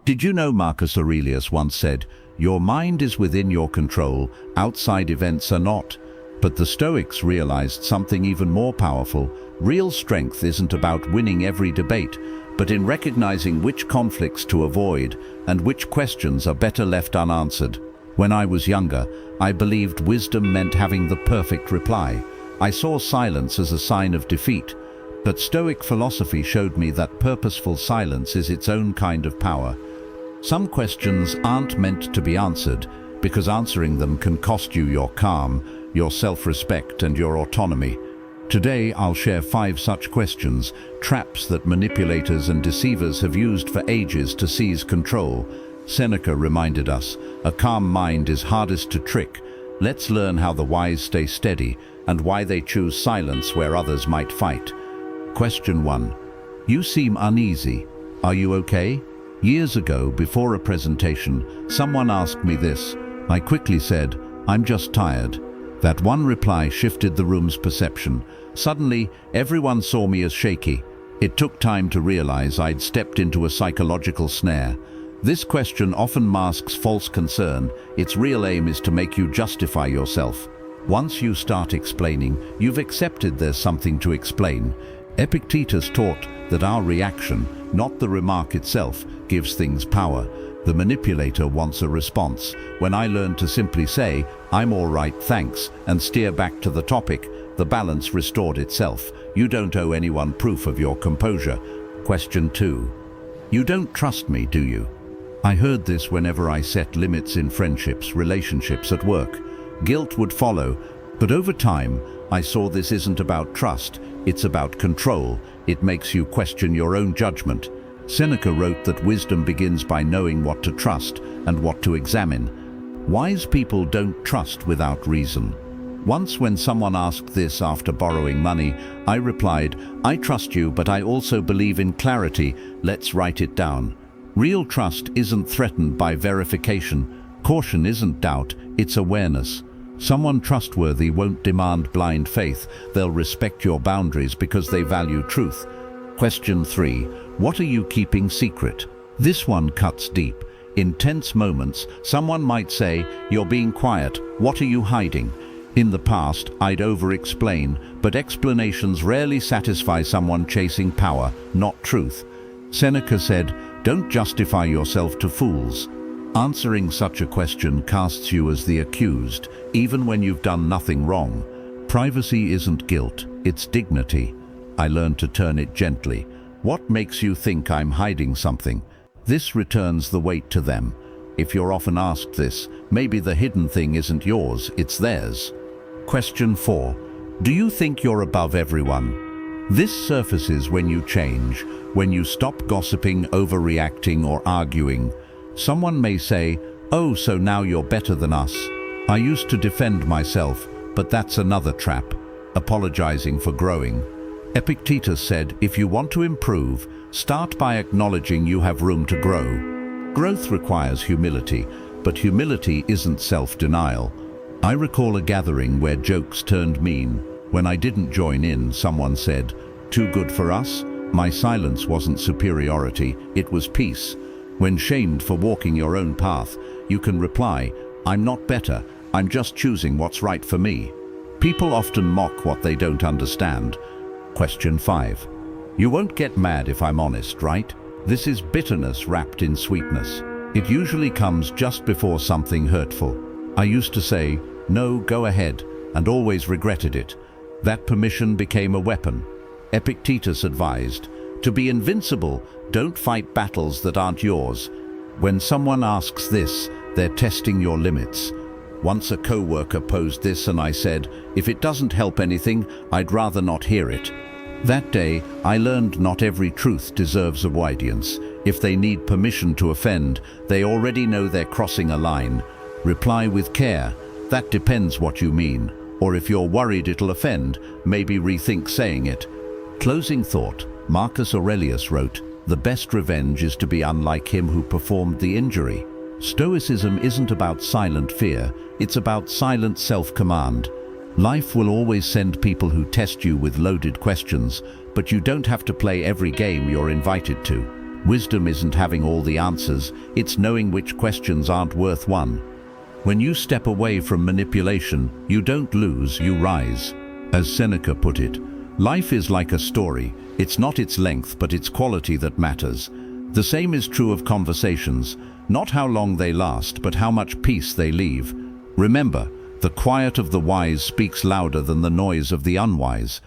Did you know Marcus Aurelius once said, "Your mind is within your control, outside events are not"? But the Stoics realized something even more powerful. Real strength isn't about winning every debate, but in recognizing which conflicts to avoid and which questions are better left unanswered. When I was younger, I believed wisdom meant having the perfect reply. I saw silence as a sign of defeat. But Stoic philosophy showed me that purposeful silence is its own kind of power. Some questions aren't meant to be answered, because answering them can cost you your calm, your self-respect, and your autonomy. Today, I'll share 5 such questions, traps that manipulators and deceivers have used for ages to seize control. Seneca reminded us, "A calm mind is hardest to trick." Let's learn how the wise stay steady and why they choose silence where others might fight. Question 1. You seem uneasy. Are you okay? Years ago, before a presentation, someone asked me this. I quickly said, "I'm just tired." That one reply shifted the room's perception. Suddenly, everyone saw me as shaky. It took time to realize I'd stepped into a psychological snare. This question often masks false concern. Its real aim is to make you justify yourself. Once you start explaining, you've accepted there's something to explain. Epictetus taught that our reaction, not the remark itself, gives things power. The manipulator wants a response. When I learned to simply say, "I'm all right, thanks," and steer back to the topic, the balance restored itself. You don't owe anyone proof of your composure. Question 2. You don't trust me, do you? I heard this whenever I set limits in friendships, relationships, at work. Guilt would follow, but over time, I saw this isn't about trust, it's about control. It makes you question your own judgment. Seneca wrote that wisdom begins by knowing what to trust and what to examine. Wise people don't trust without reason. Once when someone asked this after borrowing money, I replied, "I trust you, but I also believe in clarity. Let's write it down." Real trust isn't threatened by verification. Caution isn't doubt, it's awareness. Someone trustworthy won't demand blind faith. They'll respect your boundaries because they value truth. Question 3. What are you keeping secret? This one cuts deep. In tense moments, someone might say, "You're being quiet. What are you hiding?" In the past, I'd over-explain, but explanations rarely satisfy someone chasing power, not truth. Seneca said, "Don't justify yourself to fools." Answering such a question casts you as the accused, even when you've done nothing wrong. Privacy isn't guilt, it's dignity. I learned to turn it gently. What makes you think I'm hiding something? This returns the weight to them. If you're often asked this, maybe the hidden thing isn't yours, it's theirs. Question 4. Do you think you're above everyone? This surfaces when you change, when you stop gossiping, overreacting, or arguing. Someone may say, "Oh, so now you're better than us." I used to defend myself, but that's another trap. Apologizing for growing. Epictetus said, if you want to improve, start by acknowledging you have room to grow. Growth requires humility, but humility isn't self-denial. I recall a gathering where jokes turned mean. When I didn't join in, someone said, "Too good for us?" My silence wasn't superiority, it was peace. When shamed for walking your own path, you can reply, "I'm not better, I'm just choosing what's right for me." People often mock what they don't understand. Question 5. You won't get mad if I'm honest, right? This is bitterness wrapped in sweetness. It usually comes just before something hurtful. I used to say, "No, go ahead," and always regretted it. That permission became a weapon. Epictetus advised, to be invincible, don't fight battles that aren't yours. When someone asks this, they're testing your limits. Once a co-worker posed this and I said, "If it doesn't help anything, I'd rather not hear it." That day, I learned not every truth deserves obedience. If they need permission to offend, they already know they're crossing a line. Reply with care. That depends what you mean. Or if you're worried it'll offend, maybe rethink saying it. Closing thought. Marcus Aurelius wrote, "The best revenge is to be unlike him who performed the injury." Stoicism isn't about silent fear, it's about silent self-command. Life will always send people who test you with loaded questions, but you don't have to play every game you're invited to. Wisdom isn't having all the answers, it's knowing which questions aren't worth one. When you step away from manipulation, you don't lose, you rise. As Seneca put it, life is like a story. It's not its length, but its quality that matters. The same is true of conversations. Not how long they last, but how much peace they leave. Remember, the quiet of the wise speaks louder than the noise of the unwise.